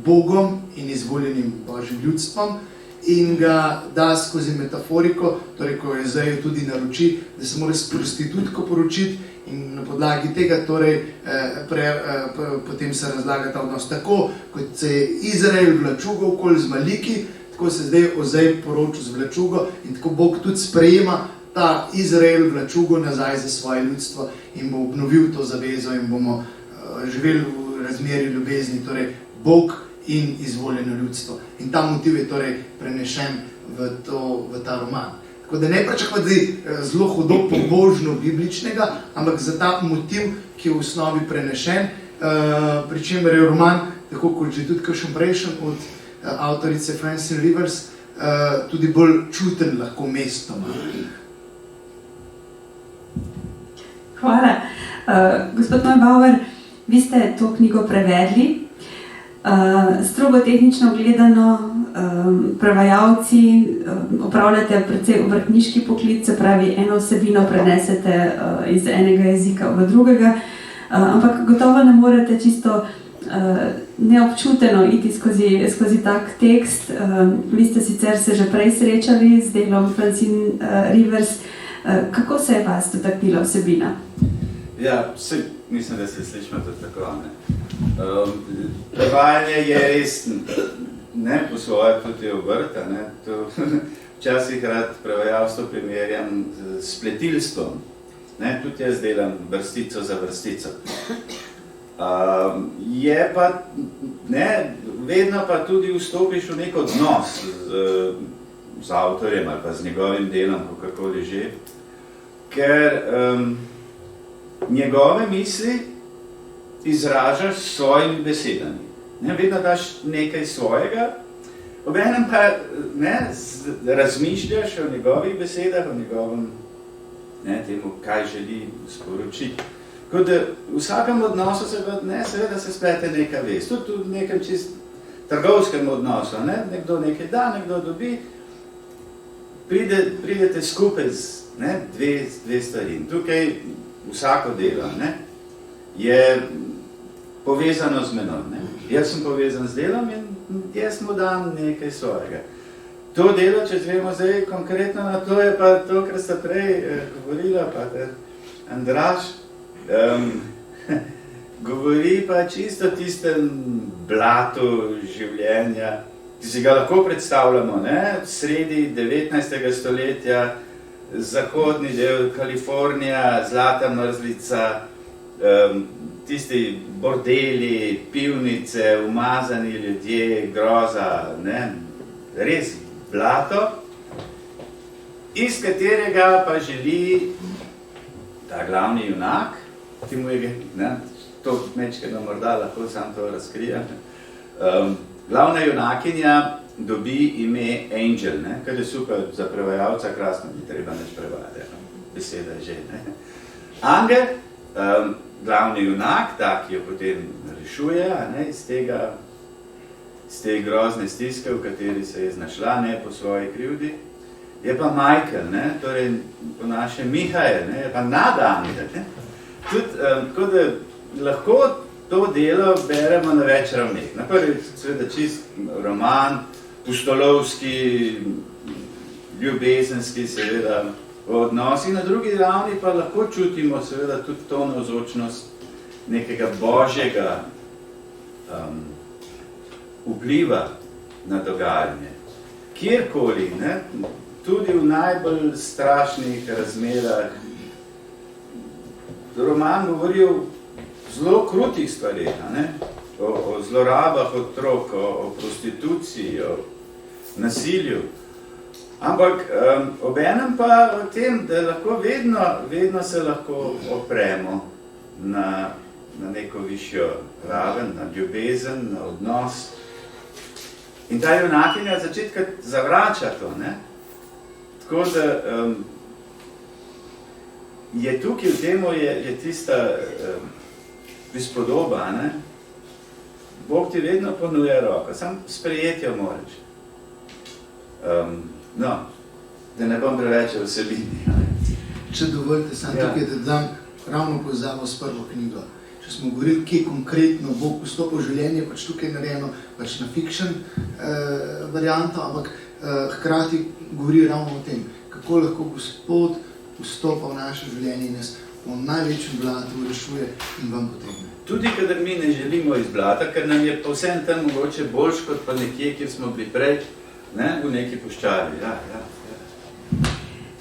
Bogom in izvoljenim Božjim ljudstvom in ga da skozi metaforiko, torej ko Ozej tudi naroči, da se mora s prostitutko poročiti in na podlagi tega torej potem se razlaga ta odnos. Tako, kot se je Izrael vlačugal okoli z Maliki, tako se zdaj Ozej poročil z vlačugo in tako Bog tudi sprejema ta Izrael vlačugo nazaj za svoje ljudstvo in bo obnovil to zavezo in bomo živeli v razmerju ljubezni, torej Bog in izvoljeno ljudstvo. In ta motiv je torej prenešen v ta roman. Tako da ne pričakovati zelo hudo pobožno bibličnega, ampak za ta motiv, ki je v osnovi prenešen, pri čemer je roman, tako kot že tudi kakšen prejšen od avtorice Francine Rivers, tudi bolj čuten lahko mestoma. Hvala. Gospod Neubauer, vi ste to knjigo prevedli. Strogo tehnično gledano, prevajalci opravljate precej obrtniški poklic, se pravi, eno vsebino prenesete iz enega jezika v drugega, ampak gotovo ne morete čisto neobčuteno iti skozi tak tekst. Vi ste sicer se že prej srečali z delom Francine Rivers. Kako se je vas dotaknila vsebina? Ja, mislim, da se slišimo tudi tako, ne. Prevajanje je res, ne, po svoje tudi obrta, ne, to včasih rad prevajalstvo primerjam s pletilstvom, ne, tudi jaz delam vrstico za vrstico. Je pa, ne, vedno pa tudi vstopiš v nek odnos z avtorjem ali pa z njegovim delom, kakorkoli že, ker njegove misli izražaš s svojimi besedami. Ne, vedno daš nekaj svojega, obenem pa ne, razmišljaš o njegovih besedah, o njegovem, ne, temu, kaj želi sporočiti. Tako da v vsakem odnosu seveda se splete neka vez, tudi v nekem čist trgovskem odnosu, ne? Nekdo nekaj da, nekdo dobi, pridete skupaj z dve stvari. In tukaj vsako delo, ne, je povezano z menoj. Ne. Jaz sem povezan z delom in jaz mu dam nekaj svojega. To delo, če zvemo zdaj konkretno na to, je pa to, kar sta prej govorila, pa Andraž, govori pa čisto tistem blatu življenja, ki si ga lahko predstavljamo, ne, v sredi 19. stoletja, zahodni del Kalifornija, Zlata mrzlica, tisti bordeli, pivnice, umazani ljudje, groza, ne, res blato, iz katerega pa želi ta glavni junak, ki mu je, ne, to mečkeno morda lahko sam to razkrija, glavna junakinja dobi ime Angel, ne, kar je super za prevajalca, krasno, ni treba neč prevajati, beseda že, ne. Angel, glavni junak, ta, ki jo potem rešuje, ne, iz te grozne stiske, v kateri se je znašla, ne, po svoji krivdi, je pa Michael, ne, torej po naše Mihael, ne, je pa nad Angel, ne. Tako da lahko to delo beremo na več ravneh. Na prvi seveda čist roman, pustolovski, ljubezenski seveda odnosi, na drugi ravni pa lahko čutimo seveda tudi to navzočnost nekega božjega vpliva na dogajanje. Kjerkoli, ne, tudi v najbolj strašnih razmerah. Roman govori o zelo krutih stvarih, o zlorabah otrok, o prostituciji, o nasilju. Ampak obenem pa o tem, da lahko vedno se lahko opremo na neko višjo raven, na ljubezen, na odnos. In ta junakinja od začetka zavrača to, ne? Tako da je tukaj v temu je tista prispodoba, ne? Bog ti vedno ponuja roko, sam sprejeti jo moraš. No, da ne bom preveč vsebini. Če dovolite, sam tukaj, da dam ravno povezavo s prvo knjigo. Če smo govorili, kje konkretno Bog vstopil v življenje, pač tukaj je narejeno pač na fiction varianto, ampak hkrati govori ravno o tem, kako lahko Gospod vstopa v naše življenje in nas v največjem blatu rešuje in vam potegne. Tudi, kadar mi ne želimo iz blata, ker nam je povsem tam mogoče boljš, kot pa nekje, kjer smo bili prej, ne, v neki puščavi. Ja.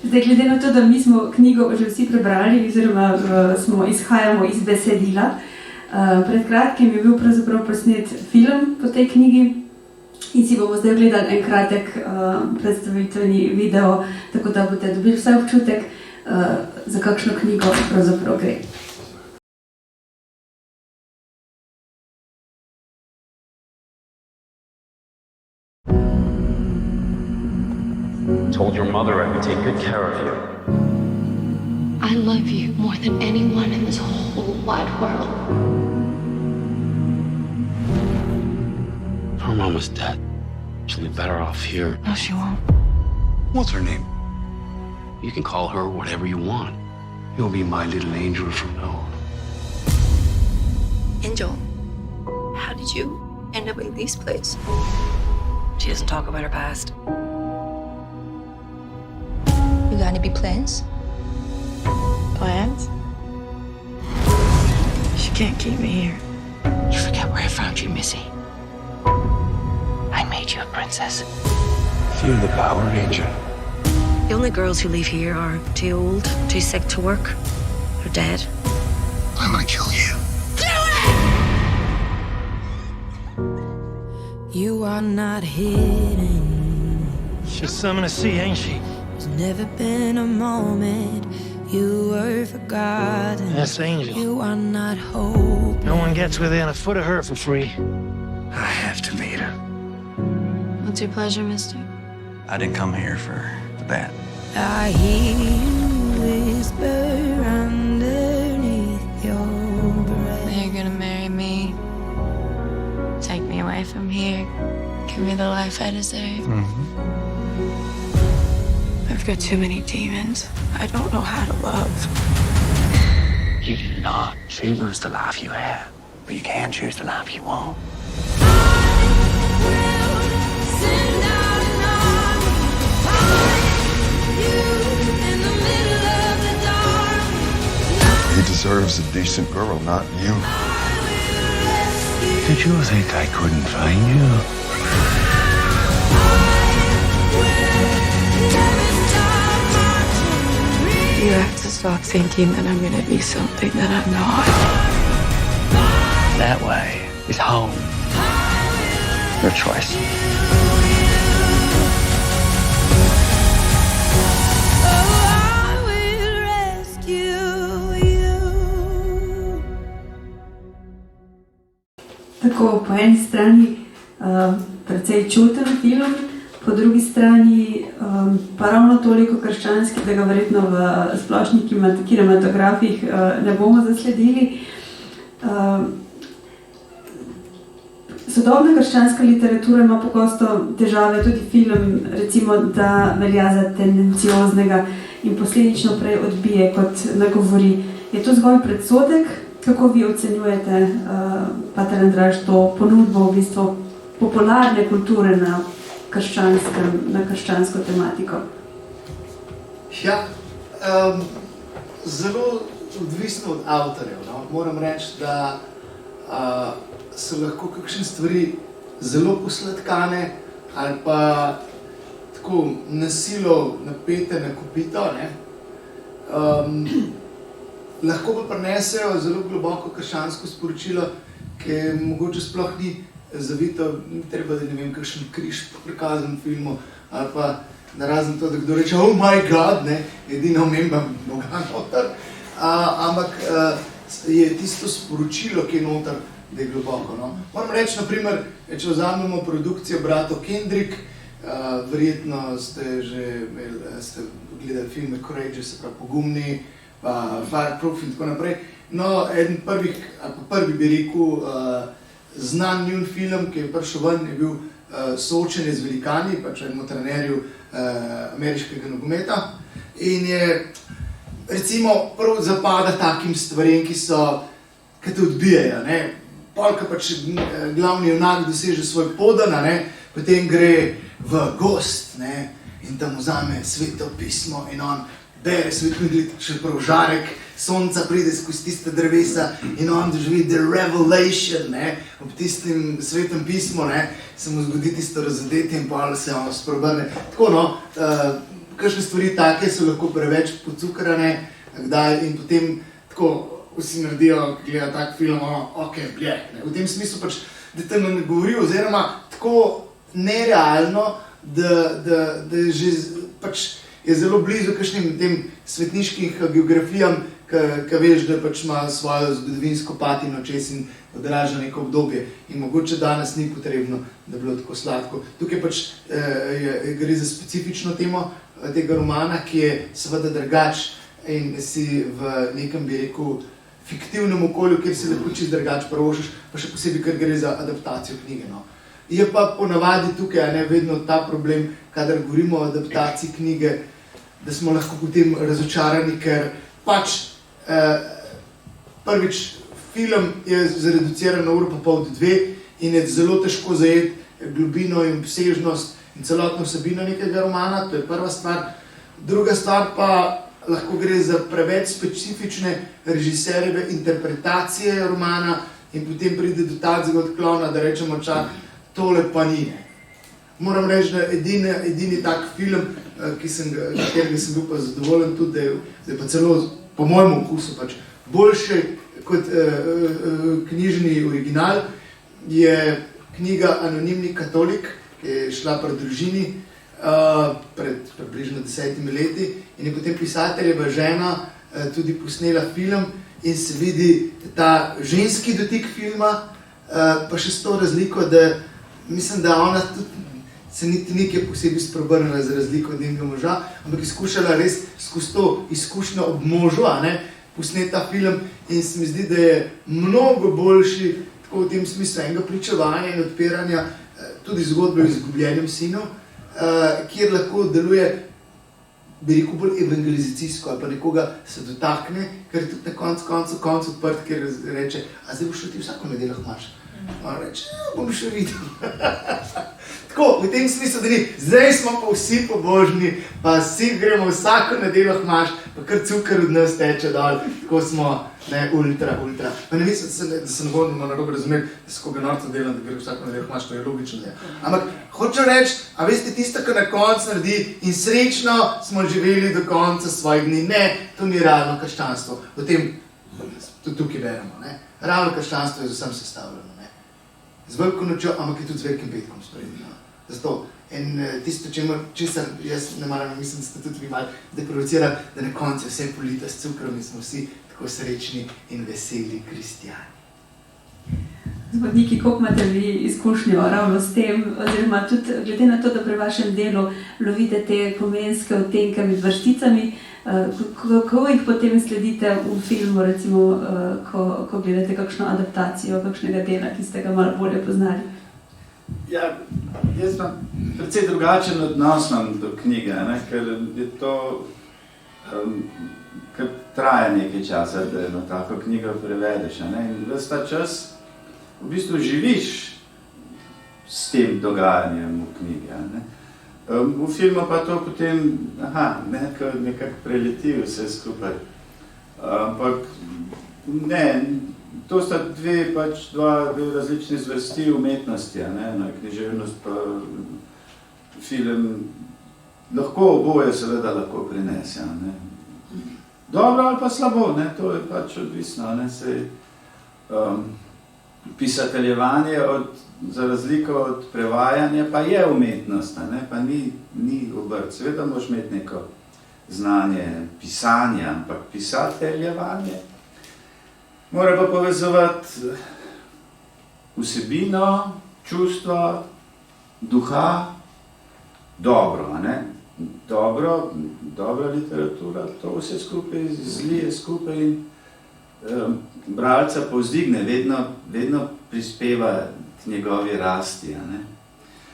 Zdaj, glede na to, da mi smo knjigo že vsi prebrali, oziroma izhajamo iz besedila, pred kratkim je bil pravzaprav posnet film po tej knjigi in si bomo zdaj gledali en kratek predstavitveni video, tako da boste dobili vsaj občutek, za kakšno knjigo pravzaprav gre. Told your mother I would take good care of you. I love you more than anyone in this whole wide world. Her mom was dead. She'll be better off here. No, she won't. What's her name? You can call her whatever you want. You'll be my little angel from now on. Angel, how did you end up in this place? She doesn't talk about her past. You got any big plans? Plans? She can't keep me here. You forget where I found you, Missy. I made you a princess. You're the Power Ranger. The only girls who leave here are too old, too sick to work, or dead. I'm gonna kill you. You are not hidden. She's something to see, ain't she? There's never been a moment you were forgotten. That's Angel. You are not hopeless. No one gets within a foot of her for free. I have to meet her. What's your pleasure, mister? I didn't come here for the bat. I hear you whisper underneath your breath. You're gonna marry me. Take me away from here. Give me the life I deserve. I've got too many demons. I don't know how to love. You did not choose the life you have, but you can choose the life you want. He deserves a decent girl, not you. Did you think I couldn't find you? You have to stop thinking that I'm gonna be something that I'm not. That way is home. Your choice. Tako, po eni strani precej čuten film, po drugi strani pa ravno toliko krščanski, da ga verjetno v splošnih kinematografih ne bomo zasledili. Sodobna krščanska literatura ima pogosto težave, tudi film, recimo, da velja za tendencioznega in posledično prej odbije, kot nagovori. Je to zgolj predsodek? Kako vi ocenjujete, pater Andraž, to ponudbo v bistvu popularne kulture na krščansko tematiko? Ja, zelo odvisno od avtorjev. No? Moram reči, da so lahko kakšne stvari zelo posladkane ali pa tako na silo napete, nakupito, ne? Lahko pa prinesejo zelo globoko krščansko sporočilo, ki mogoče sploh ni zavito, ni treba, da ne vem, kakšen križ prikazan v filmu, ali pa narazen to, da kdo reče, oh my god, ne, edina omemba Boga noter, ampak je tisto sporočilo, ki je noter, da je globoko. No. Moram reči, naprimer, če vzamemo produkcijo Bratov Kendrick, verjetno ste že ste gledali filme Courageous, se pravi Pogumni, pa Fireproof in tako naprej. No, eden prvi bi rekel, znan njun film, ki je prišel ven, je bil Soočenje z velikani, pač enemu trenerju ameriškega nogometa. In je, recimo, prav zapada takim stvarem, ki te odbijajo, ne. Polka pač glavni junak doseže svoj podan, ne, potem gre v gozd, ne, in tam vzame Sveto pismo in on bere Sveto Biblijo, še prav žarek sonca pride skozi tiste drevesa in on doživi the revelation, ne, ob tistem Svetem pismu, ne, se mu zgodi tisto razodetje in pa se on spreobrne. Tako, no, kakšne stvari take so lahko preveč pocukrane, kdaj, in potem tako vsi naredijo, gledajo tak film, ok, bljek, ne. V tem smislu pač, da te ne govori, oziroma tako nerealno, da je že pač je zelo blizu kakšnim tem svetniških biografijam, ki veš, da pač ima svojo zgodovinsko patino čez in odraža neko obdobje. In mogoče danes ni potrebno, da bi bilo tako sladko. Tukaj pač gre za specifično temo tega romana, ki je seveda drugač in si v nekem, bi rekel, fiktivnem okolju, kjer si lahko čisto drugač pravošiš, pa še posebej, ker gre za adaptacijo knjige. No. Je pa ponavadi tukaj vedno ta problem, kadar govorimo o adaptaciji knjige, da smo lahko potem razočarani, ker pač prvič film je zreduciran na uro pa pol do 2 in je zelo težko zajeti globino in obsežnost in celotno vsebino nekega romana, to je prva stvar. Druga stvar pa lahko gre za preveč specifične režiserjeve interpretacije romana in potem pride do takega odklona, da rečemo, tole pa ni. Moram reči, da edini tak film, katerega sem bil pa zadovoljen tudi, da je pa celo po mojem okusu pač boljši kot knjižni original, je knjiga Anonimni katolik, ki je šla pri družini pred približno 10 leti in je potem pisateljeva žena tudi posnela film in se vidi ta ženski dotik filma, pa še s to razliko, da mislim, da ona tudi se niti nekaj posebej spreobrnila za razliko od njenega moža, ampak je skušala res skozi to izkušnjo ob možu, posneti ta film in se mi zdi, da je mnogo boljši tako v tem smislu enega pričevanja in odpiranja tudi zgodbe o izgubljenem sinu, kjer lahko deluje, bi rekel, bolj evangelizacijsko ali pa nekoga se dotakne, ker je tudi na koncu odprt, kjer reče, a zdaj boš šel ti vsako nedeljah maš? On reče, bom še videl. Tako, v tem smislu, da ni, zdaj smo pa vsi pobožni, pa vsi gremo vsako nedeljo maš, pa kar cukor od nas teče dol, tako smo, ne, ultra. Pa ne mislim, da se ne bomo narobe razumeli, da se koga norca delam, da gre vsako nedeljo maš, to je logično. Ampak hočem reči, a veste, tisto, kar na koncu naredi in srečno smo živeli do konca svojih dni, ne, to ni realno krščanstvo. O tem tudi tukaj beremo, ne. Realno krščanstvo je z vsem sestavljeno, ne. Z veliko nočjo, ampak je tudi z velikim petkom spremljeno. Zato. In tisto, česar jaz ne maram, mislim, da ste tudi vi malo zdaj provocirali, da na koncu vse polito s cukrom in smo vsi tako srečni in veseli kristjani. Zvodniki, koliko imate vi izkušnjo ravno s tem, oziroma tudi glede na to, da pri vašem delu lovite te pomenske odtenke med vrsticami, kako jih potem sledite v filmu, recimo, ko gledate kakšno adaptacijo kakšnega dela, ki ste ga malo bolje poznali? Ja, jaz imam precej drugačen odnos do knjige, ne, ker je to ker traja nekaj časa, da eno tako knjigo prevedeš, ne? In ves ta čas v bistvu živiš s tem dogajanjem v knjigi, ne? V filmu pa to potem, nekako preleti vse skupaj. Ampak ne, to sta dve različni zvrsti umetnosti, ne? Književnost pa film lahko oboje seveda lahko prinese, ne? Dobro ali pa slabo, ne? To je pač odvisno, ne? Sej, pisateljevanje za razliko od prevajanja pa je umetnost, ne? Pa ni obrt. Seveda moraš imeti neko znanje pisanja, ampak pisateljevanje mora pa povezovati vsebino, čustva, duha, dobro, ne? Dobra literatura, to vse skupaj zlije skupaj in bralca povzdigne, vedno prispeva k njegovi rasti, ne?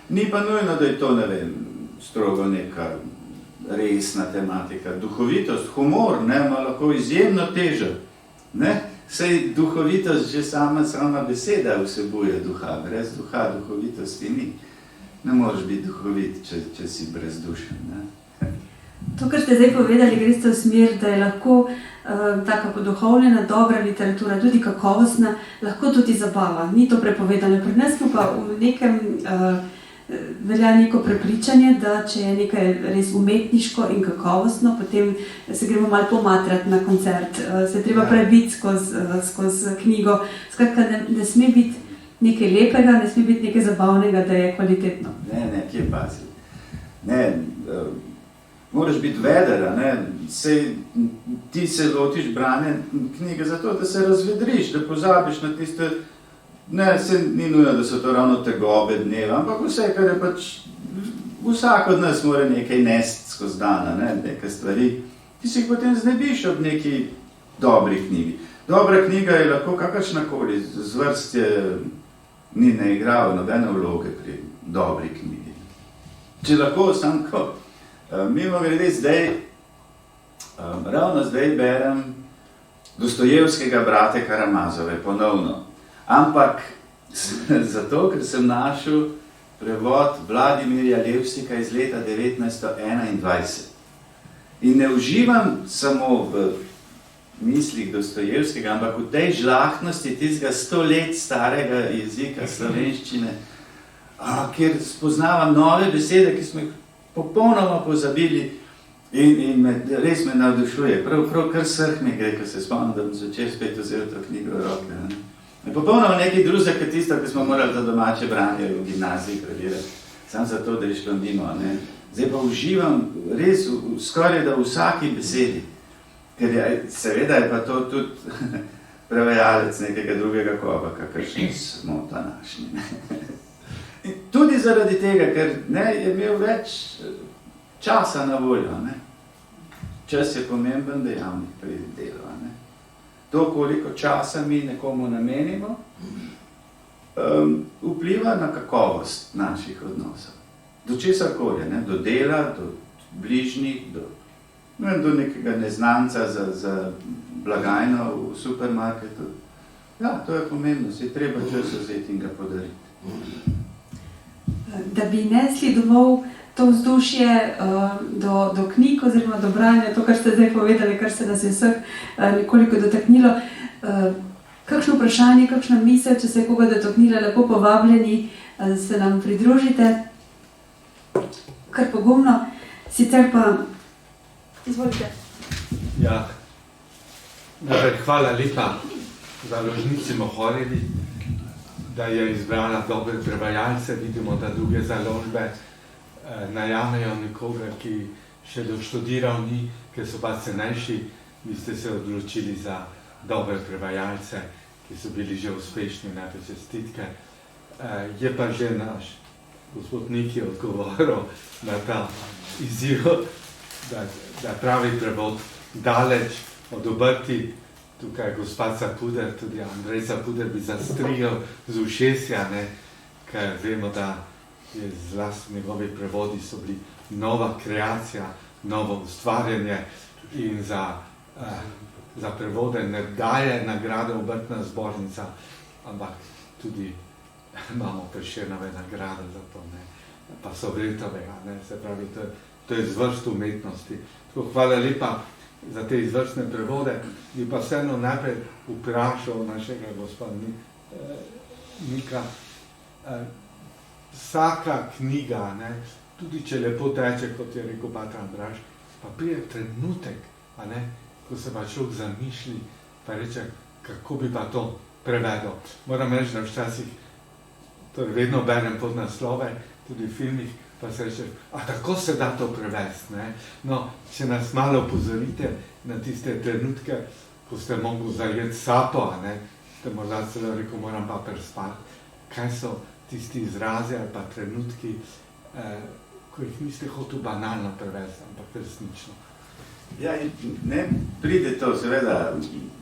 Ni pa nujno, da je to, ne vem, strogo neka resna tematika. Duhovitost, humor, ne, ima lahko izjemno težo, ne? Sej duhovitost že sama beseda vsebuje duha, brez duha duhovitosti ni. Ne moreš biti duhovit, če si brezdušen, ne? To, kar ste zdaj povedali, greste v smer, da je lahko taka poduhovljena, dobra literatura, tudi kakovostna, lahko tudi zabava. Ni to prepovedano. Pri nas pa v nekem velja neko prepričanje, da če je nekaj res umetniško in kakovostno, potem se gremo malo pomatrati na koncert, se treba prebiti skozi knjigo. Skratka, ne sme biti nekaj lepega, ne sme biti nekaj zabavnega, da je kvalitetno. Ne, kje pazi. Ne, moraš biti vedera, ne. Sej ti se lotiš branja knjige zato, da se razvedriš, da pozabiš na tiste. Ne, se ni nujno, da so to ravno tegobe dneva, ampak vse, kar je pač, vsak od nas mora nekaj nesti skozi dana, ne, nekaj stvari. Ti si jih potem znebiš ob neki dobri knjigi. Dobra knjiga je lahko kakršnakoli, zvrst je ni ne igral nobene vloge pri dobri knjigi. Če lahko samo mimogrede zdaj, ravno zdaj berem Dostojevskega Brate Karamazove ponovno. Ampak zato, ker sem našel prevod Vladimirja Levstika iz leta 1921. In ne uživam samo v mislih Dostojevskega, ampak v tej žlahtnosti tistega 100 let starega jezika slovenščine, kjer spoznavam nove besede, ki smo jih popolnoma pozabili in res me navdušuje. Prav kar srh mi gre, ko se spomnim, da bom zvečer spet vzel to knjigo v roke. Ne? Je popolnoma nekaj drugega, kot tisto, ki smo morali za domače branje v gimnaziji preveriti. Samo zato, da je šlo mimo. Ne? Zdaj pa uživam res skoraj da v vsaki besedi. Ker seveda je pa to tudi prevajalec nekega drugega koba, kakršni smo današnji. Tudi zaradi tega, ker je imel več časa na voljo. Ne? Čas je pomemben dejavnik pri delu. Ne? To, koliko časa mi nekomu namenimo, vpliva na kakovost naših odnosov. Do česarkoli, ne? Do dela, do bližnjih, do nekega neznanca za blagajno v supermarketu. Ja, to je pomembno, se je treba čas vzeti in ga podariti. Da bi nesli domov to vzdušje do knjig oziroma do branja, to, kar ste zdaj povedali, kar se nas je vseh nekoliko dotaknilo. Kakšno vprašanje, kakšna misel, če se je koga dotaknila, lepo povabljeni, se nam pridružite. Kar pogumno. Sicer pa, izvolite. Ja, hvala lepa založnici Mohorjevi, da je izbrala dobre prevajalce. Vidimo, da druge založbe najamejo nekoga, ki še doštudiral ni, ker so pa cenejši. Vi ste se odločili za dobre prevajalce, ki so bili že uspešni, najprej čestitke. Je pa že naš gospod Niki odgovoril na ta izziv, da pravi prevod daleč od obrti. Tukaj gospod Capuder, tudi Andrej Capuder bi zastrigel z ušesja, ker vemo, da je zlasti njegovi prevodi so bili nova kreacija, novo ustvarjanje in za prevode ne daje nagrade Obrtna zbornica, ampak tudi imamo Prešernove nagrade za to, ne, pa Sovretovega, ne, se pravi, to je zvrst umetnosti. Tako, hvala lepa za te izvrstne prevode, bi pa vseeno najprej vprašal našega gospoda Nika. Vsaka knjiga, ne, tudi če lepo teče, kot je rekel Batra Andraž, pa prije trenutek, a ne, ko se pa človek zamišlji, pa reče, kako bi pa to prevedel. Moram reči, da včasih torej vedno berem podnaslove, tudi v filmih, pa se reče, a tako se da to prevesti, ne? No, če nas malo opozorite na tiste trenutke, ko ste mogli zajeti sapo, a ne, ste morda celo rekel, moram pa prespati, kaj so tisti izrazi ali pa trenutki, ko jih niste hotel banalno prevesti, ampak resnično. Ja, ne, pride to seveda,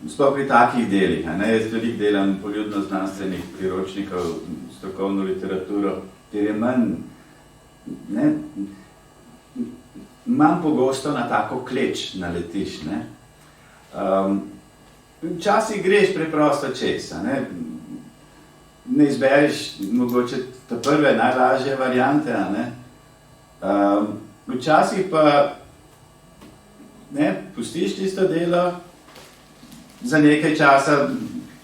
sploh pri takih delih, a ne, jaz veliko delam poljudno-znanstvenih priročnikov, strokovno literaturo, kjer je manj pogosto na tako kleč naletiš, ne. Včasih greš preprosto čez, a ne izbereš mogoče ta prve najlažje variante, a ne. Včasih pa pustiš tisto delo, za nekaj časa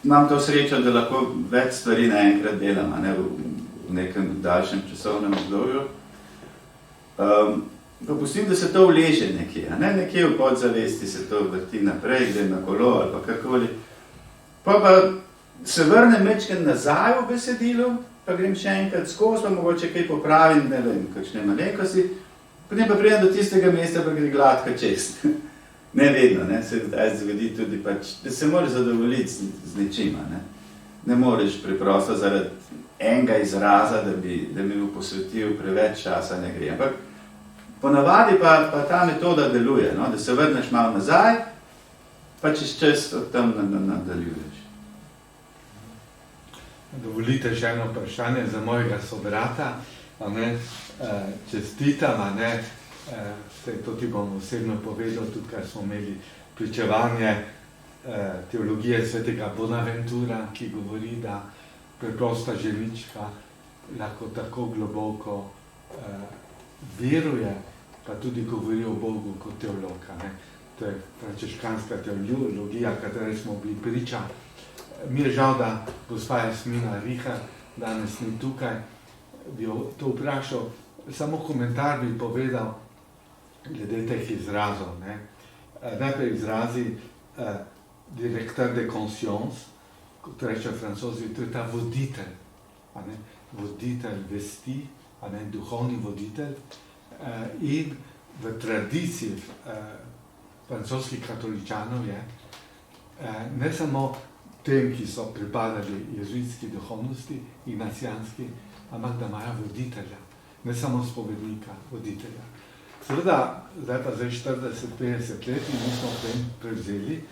imam to srečo, da lahko več stvari naenkrat delam, a ne, v nekem daljšem časovnem obdobju. Pa pustim, da se to vleže nekje, a ne, nekje v podzavesti se to vrti naprej, gre na kolo ali pa karkoli. Pa se vrnem mečkrat nazaj v besedilu, pa grem še enkrat skozi, pa mogoče kaj popravim, ne vem, kakšne malenkosti, potem pa pridem do tistega mesta, pa gre gladka čez. Ne vedno, ne, se zdaj zgodi tudi pač, da se moraš zadovoljiti z nečima, ne. Ne moreš preprosto zaradi enega izraza, da bi mu posvetil preveč časa, ne gre. Ampak ponavadi pa ta metoda deluje, no, da se vrneš malo nazaj, pa čez čas od tam nadaljuješ. Dovolite še eno vprašanje za mojega sobrata, čestitam, to ti bom osebno povedal, tudi kaj smo imeli pričevanje teologije svetega Bonaventura, ki govori, da preprosta ženička lahko tako globoko veruje, pa tudi govori o Bogu kot teologa. To je frančiškanska teologija, kateri smo bili priča. Mi je žal, da gospa Jasmina Riha danes ni tukaj, bi jo to vprašal, samo komentar bi povedal glede teh izrazov. Najprej izrazi directeur de conscience, kot reče Francozi, to je ta voditelj, voditelj vesti, duhovni voditelj, in v tradiciji francoskih katoličanov je ne samo tem, ki so pripadali jezuitski duhovnosti, ignacijanski, ampak da imajo voditelja, ne samo spovednika, voditelja. Seveda, zdaj pa 40-50 let in mi smo tem prevzeli,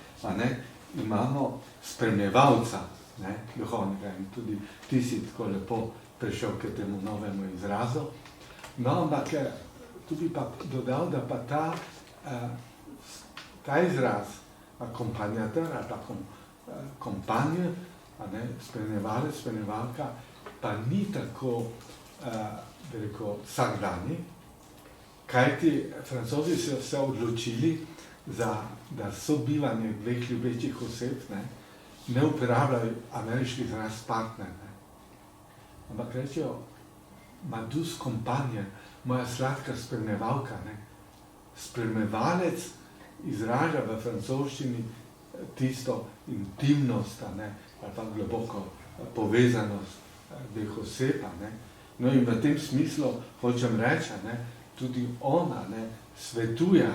imamo spremljevalca duhovnega in tudi ti si tako lepo prišel k temu novemu izrazu. No, ampak tu bi pa dodal, da pa ta izraz, akompanjator ali pa kompanjer, spremljevalec, spremljevalka, pa ni tako, bi rekel, vsakdanji, kajti Francozi so se odločili, da sobivanje dveh ljubečih oseb ne uporabljajo ameriški izraz partner, ampak rečejo ma douce compagne, moja sladka spremljevalka. Spremljevalec izraža v francoščini tisto intimnost, ali pa globoko povezanost dveh oseb. No in v tem smislu hočem reči, tudi ona svetuje,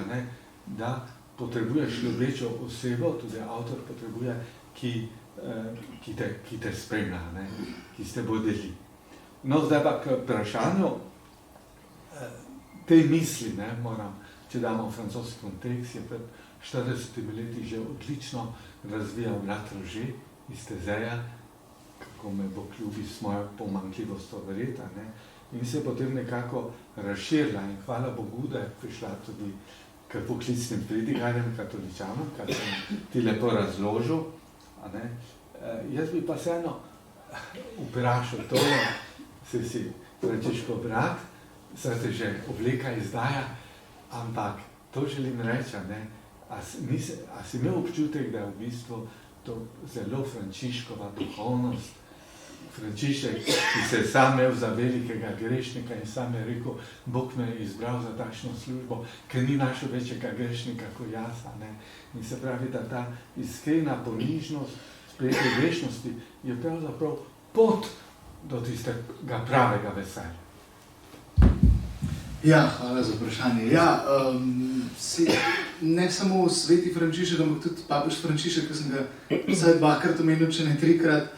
da potrebuješ ljubečo osebo, tudi avtor potrebuje, ki te spremlja, ki ste vodili. No, zdaj pa k vprašanju tej misli, moram, če damo francoski kontekst, je pred 40 leti že odlično razvijal Brat Rože iz Tezeja, kako me Bog ljubi s mojo pomanjkljivostjo verjeta, in se potem nekako razširila in hvala Bogu, da je prišla tudi k poklicnim pridigarjem, katoličanom, kar sem ti lepo razložil. A ne? Jaz bi pa vseeno vprašal to, si Frančiškov brat, zdaj te že obleka izdaja, ampak to želim reči, ne? A si imel občutek, da je v bistvu to zelo Frančiškova duhovnost, Frančišek, ki se je sam imel za velikega grešnika in sam je rekel, Bog me je izbral za takšno službo, ker ni našel večjega grešnika kot jaz. Ne? In se pravi, da ta iskrena ponižnost, sprejetje grešnosti je pravzaprav pot do tistega pravega veselja. Ja, hvala za vprašanje. Ja, ne samo sveti Frančišek, ampak tudi papež Frančišek, ki sem ga vsaj dvakrat omenil, če ne trikrat,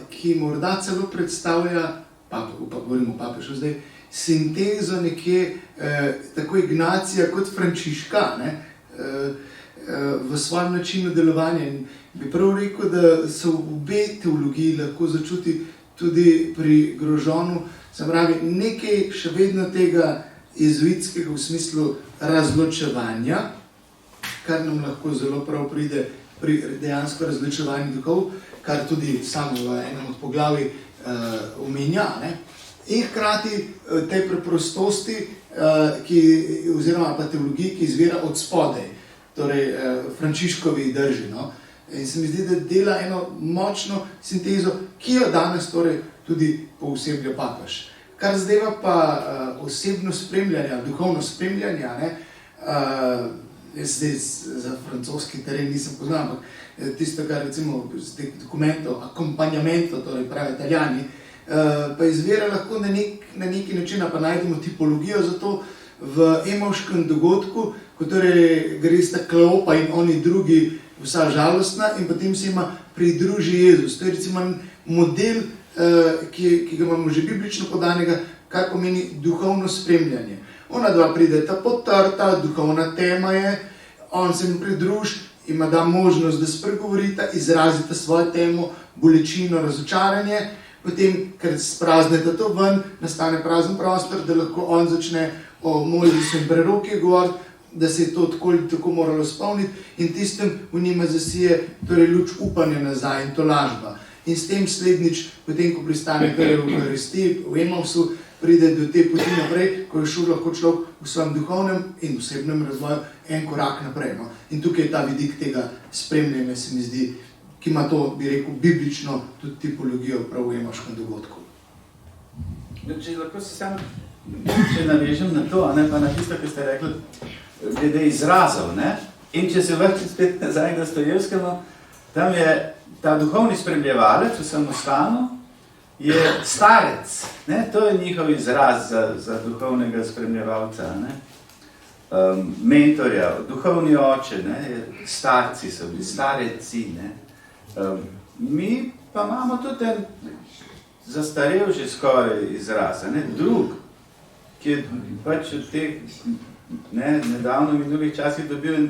ki morda celo predstavlja, govorimo o papežu zdaj, sintezo nekje tako Ignacija kot Frančiška, ne, v svojem načinu delovanja. In bi prav rekel, da se v obe teologiji lahko začuti tudi pri Grožonu, se pravi, nekaj še vedno tega jezuitskega v smislu razločevanja, kar nam lahko zelo prav pride pri dejansko razločevanju duhov, kar tudi samo v enem od poglavij omenja, ne? In hkrati tej preprostosti, oziroma pa teologiji, ki izvira od spodaj, torej Frančiškovi drži. No? In se mi zdi, da dela eno močno sintezo, ki jo danes torej tudi pooseblja papež. Kar zdaj pa osebno spremljanje, duhovno spremljanje, ne? Jaz zdaj za francoski teren nisem poznal, ampak tisto, kar recimo z teh dokumentov, akompanjamento, torej pravi Italijani, pa izvira lahko na neki način, pa najdemo tipologijo za to v Emavškem dogodku, ko torej gresta Kleopa in oni drugi vsa žalostna in potem se jima pridruži Jezus. To je recimo model, ki ga imamo že biblično podanega, kar pomeni duhovno spremljanje. Ona dva prideta potrta, duhovna tema je, on se jim pridruži, ima da možnost, da spregovorita, izrazita svojo temo, bolečino, razočaranje, potem, ker sprazneta to ven, nastane prazen prostor, da lahko on začne o Mojzesu in preroki govoriti, da se je to tako moralo spomniti in tistem v njima zasije torej luč upanja nazaj in tolažba. In s tem slednjič, potem, ko pristane torej v Euharistiji, v Emavsu, pride do te poti naprej, ko je šel lahko človek v svojem duhovnem in osebnem razvoju en korak naprej. No? In tukaj je ta vidik tega spremljanja, se mi zdi, ki ima to, bi rekel, biblično tudi tipologijo prav v Emavškem dogodku. Če lahko se sam navežem na to, ne, pa na tisto, ki ste rekli, glede izrazov, ne? In če se vrti spet nazaj k Dostojevskemu, tam je ta duhovni spremljevalec v samostanu, je starec, ne? To je njihov izraz za duhovnega spremljevalca, ne? Mentorja, duhovni oče, ne? Starci so bili, stareci, ne? Mi pa imamo tudi en zastarel že skoraj izraz, ne? Drug, ki je pač od teh nedavno minulih časih dobil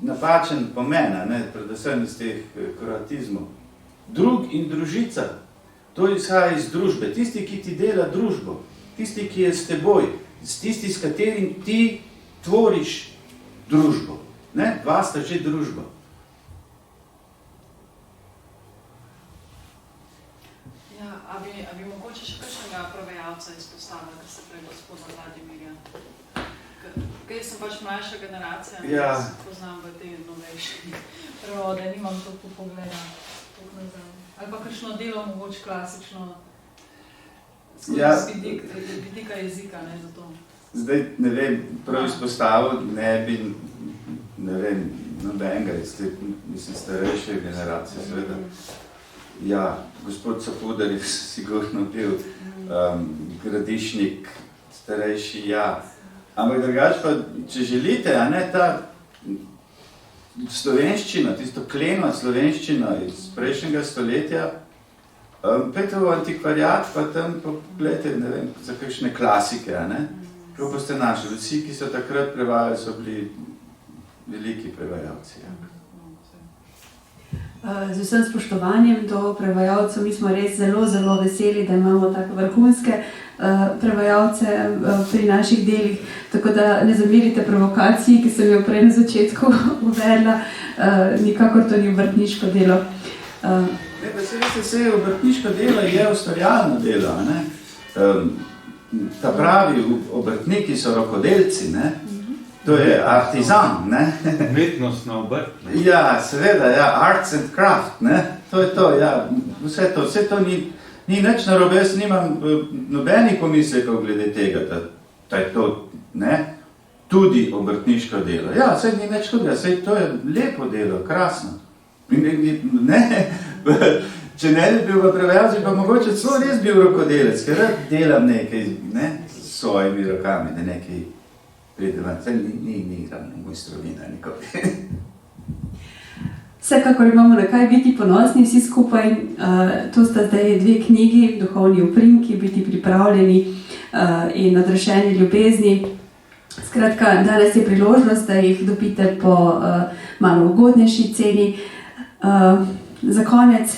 napačen pomen, ne? Predvsem iz teh kroatizmov. Drug in družica. To izhaja iz družbe. Tisti, ki ti dela družbo, tisti, ki je s teboj, tisti, s katerim ti tvoriš družbo. Ne? Dva sta že družba. Ja, a bi mogoče še kakšnega prevajalca izpostavila, ker se prej gospoda Vladimirja? Ker sem pač mlajša generacija, ja. Poznam v te novejši prevode, nimam toliko pogleda. Ali pa kakšno delo, mogoče klasično, skozi vidika jezika, ne, za to. Zdaj, ne vem, prav izpostavil, ne bi, ne vem, nobenega iz te, mislim, starejše generacije, seveda. Ja, gospod Capudar je sigurno bil Gradišnik, starejši, ja. Ampak drugače pa, če želite, a ne, ta slovenščina, tisto kleno slovenščina iz prejšnjega stoletja, pejte v antikvariat, pa tam pogledajte, ne vem, za kakšne klasike, a ne? Prav boste našli. Vsi, ki so takrat prevajali, so bili veliki prevajalci. Ja. Z vsem spoštovanjem do prevajalcev, mi smo res zelo, zelo veseli, da imamo tako vrhunske prevajalce pri naših delih, tako da ne zamerite provokaciji, ki sem jo prej na začetku uvedla, nikakor to ni obrtniško delo. Vse obrtniško delo je ustvarjalno delo. Ne? Ta pravi obrtniki so rokodelci, ne? To je artizan. Umetnostna obrt. Ja, seveda, ja, arts and craft, ne? To je to, ja, vse to ni nič narobe, jaz nimam nobenih pomislekov glede tega, da je to, ne, tudi obrtniško delo. Ja, vse ni nič hudega, vse to je lepo delo, krasno. Ne, če ne bi bil v prevajalcu, pa mogoče celo res bil rokodelec, ker delam nekaj, ne, s svojimi rokami, da nekaj pridelam, vse ni ravno mojstrovina nikoli. Vsekakor imamo na kaj biti ponosni vsi skupaj. To sta zdaj 2 knjigi, Duhovni oprimki, Biti pripravljeni in Odrešeni ljubezni. Skratka, danes je priložnost, da jih dobite po malo ugodnejši ceni. Za konec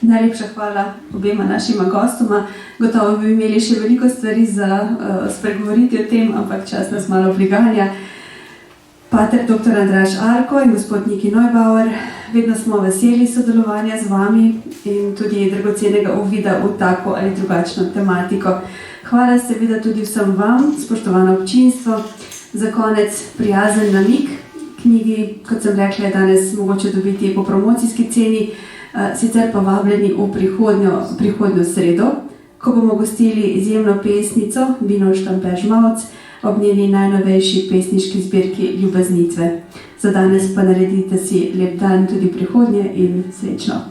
najlepša hvala obema našima gostoma. Gotovo bi imeli še veliko stvari za spregovoriti o tem, ampak čas nas malo priganja. Pater dr. Andraž Arko in gospod Niki Neubauer, vedno smo veseli sodelovanja z vami in tudi dragocenega uvida v tako ali drugačno tematiko. Hvala seveda tudi vsem vam, spoštovano občinstvo. Za konec prijazen namig. Knjigi, kot sem rekla, je danes mogoče dobiti po promocijski ceni, sicer pa vabljeni v prihodnjo sredo, ko bomo gostili izjemno pesnico Bino Štampe-Žmavc ob njeni najnovejši pesniški zbirki Ljubeznitve. Za danes pa naredite si lep dan tudi prihodnje in srečno.